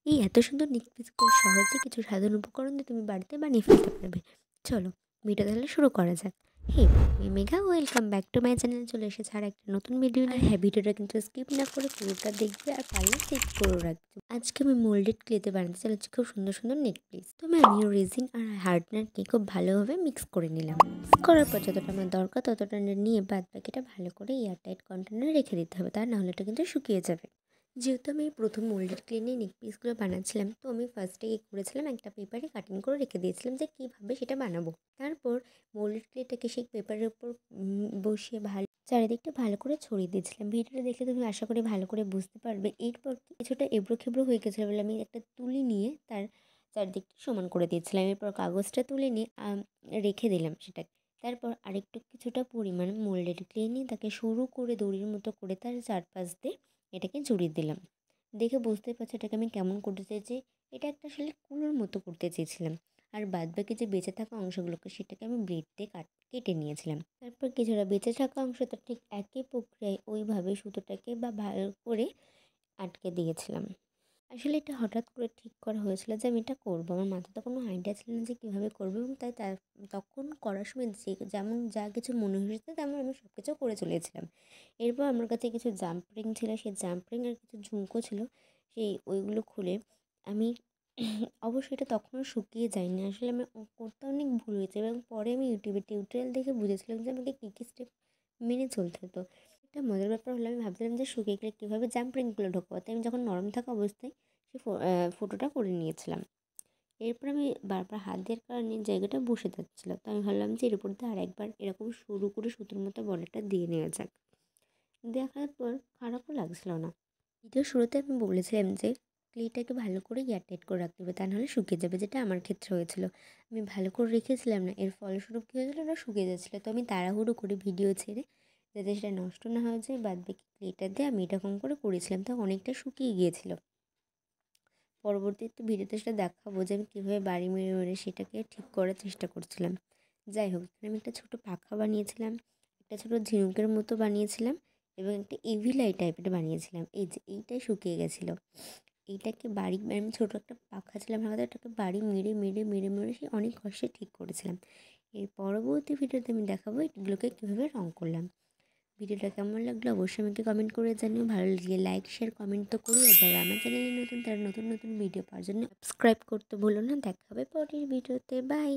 এই এত সুন্দর নেকলেস খুব সহজে কিছু সাধারণ উপকরণ দিয়ে তুমি বাড়িতে বানিয়ে ফেলতে পারবে। চলো ভিডিও তাহলে শুরু করা যাক। হে, আমি Megha, welcome back to my channel. চলে এসেছে আর একটা নতুন ভিডিও নিয়ে। হ্যাঁ, ভিডিওটা কিন্তু স্কিপ না করে পুরোটা দেখবে আর পারলে সেভ করে রাখবে। আজকে আমি মোল্ডেড ক্লেতে বানাতে চাইছি খুব সুন্দর সুন্দর নেকলেস। আমি রেজিন আর হার্ডনারকে খুব ভালোভাবে মিক্স করে নিলাম। মিক্স করার পর যতটা আমার দরকার ততটা নিয়ে বাদ বাকিটা ভালো করে এয়ারটাইট কন্টেনারে রেখে দিতে হবে, তা না হলে এটা কিন্তু শুকিয়ে যাবে। যেহেতু আমি প্রথম মোল্ডেড ক্লে নিয়ে নেক পিসগুলো বানাচ্ছিলাম, তো আমি ফার্স্টে করেছিলাম একটা পেপারে কাটিং করে রেখে দিয়েছিলাম যে কীভাবে সেটা বানাবো। তারপর মোল্ডেড ক্লেটাকে সেই পেপারের উপর বসিয়ে চারিদিকটা ভালো করে ছড়িয়ে দিয়েছিলাম। ভিডিওটা দেখলে তুমি আশা করি ভালো করে বুঝতে পারবে। এরপর কিছুটা এবড়ো খেবড়ো হয়ে গেছিলো বলে আমি একটা তুলি নিয়ে তার চারদিকটা সমান করে দিয়েছিলাম। এরপর কাগজটা তুলে নিয়ে রেখে দিলাম সেটাকে। তারপর আরেকটু কিছুটা পরিমাণ মোল্ডেড ক্লে নিয়ে তাকে সরু করে দড়ির মতো করে তার চারপাশ দিয়ে এটাকে জড়িয়ে দিলাম। দেখে বুঝতেই পারছো এটাকে আমি কেমন করতে চেয়েছি। এটা একটা আসলে কুলোর মতো করতে চেয়েছিলাম। আর বাদবাকি যে বেঁচে থাকা অংশগুলোকে সেটাকে আমি ব্লেড দিয়ে কেটে নিয়েছিলাম। তারপর কিছুটা বেঁচে থাকা অংশটা ঠিক একই প্রক্রিয়ায় ওইভাবে সুতোটাকে ভালো করে আটকে দিয়েছিলাম। আসলে এটা হঠাৎ করে ঠিক করা হয়েছিল যে আমি এটা করবো। আমার মাথাতে কোনো আইডিয়া ছিল না যে কীভাবে করবো, এবং তাই তখন করার সময় যেমন যা কিছু মনে হয়েছে তেমন আমি সব কিছু করে চলেছিলাম। এরপর আমার কাছে কিছু জাম্প রিং ছিল, সেই জাম্প রিং আর কিছু ঝুমকো ছিল, ওইগুলো খুলে আমি অবশ্যই এটা তখনও শুকিয়ে যায়নি। আসলে আমি করতে অনেক ভুল হয়েছে, এবং পরে আমি ইউটিউবে টিউটোরিয়াল দেখে বুঝেছিলাম যে আমাকে কী কী স্টেপ মেনে চলতে হতো। একটা মজার ব্যাপার হলো আমি ভাবছিলাম যে শুকিয়ে গেলে কীভাবে জাম্প রিংগুলো ঢোকাবো, তাই আমি যখন নরম থাকা অবস্থায় সে ফটোটা করে নিয়েছিলাম। এরপর আমি বারবার হাত দেওয়ার কারণে জায়গাটা বসে যাচ্ছিলো, তো আমি ভাবলাম যে এর উপর দিয়ে আরেকবার এরকম সরু করে সুতোর মতো বর্ডারটা দিয়ে নেওয়া যাক। দেখার পর খারাপও লাগছিল না। ভিডিওর শুরুতে আমি বলেছিলাম যে ক্লেটাকে ভালো করে এয়ারটাইট করে রাখতে হবে, তা নাহলে শুকিয়ে যাবে, যেটা আমার ক্ষেত্রে হয়েছিল। আমি ভালো করে রেখেছিলাম না, এর ফলস্বরূপ কী হয়েছিলো, ওটা শুকিয়ে যাচ্ছিলো। তো আমি তাড়াহুড়ো করে ভিডিও ছেড়ে যাতে সেটা নষ্ট না হয়ে যায় বাদবাকি ক্লেটা দিয়ে আমি এরকম করে করেছিলাম, তো অনেকটা শুকিয়ে গিয়েছিলো। পরবর্তীতে ভিডিওতে সেটা দেখাবো যে আমি কীভাবে বাড়ি মেরে মেরে সেটাকে ঠিক করার চেষ্টা করছিলাম। যাই হোক, এখানে আমি একটা ছোটো পাখা বানিয়েছিলাম, একটা ছোটো ঝিনুকের মতো বানিয়েছিলাম, এবং একটা ইভিল টাইপের বানিয়েছিলাম। এই যে এইটাই শুকিয়ে গেছিলো। এইটাকে আমি ছোটো একটা পাখা ছিলাম হাতে, এটাকে বাড়ি মেরে মেরে মেরে মেরে সে অনেক কষ্টে ঠিক করেছিলাম। এর পরবর্তী ভিডিওতে আমি দেখাবো এগুলোকে কীভাবে রঙ করলাম। ভিডিওটা কেমন লাগলো অবশ্যই আমাকে কমেন্ট করে জানিও। ভালো লাগলে লাইক শেয়ার কমেন্ট তো করি, আর যারা আমার চ্যানেলে নতুন তারা নতুন নতুন ভিডিও পাওয়ার জন্য সাবস্ক্রাইব করতে ভুলো না। দেখা হবে পরের ভিডিওতে। বাই।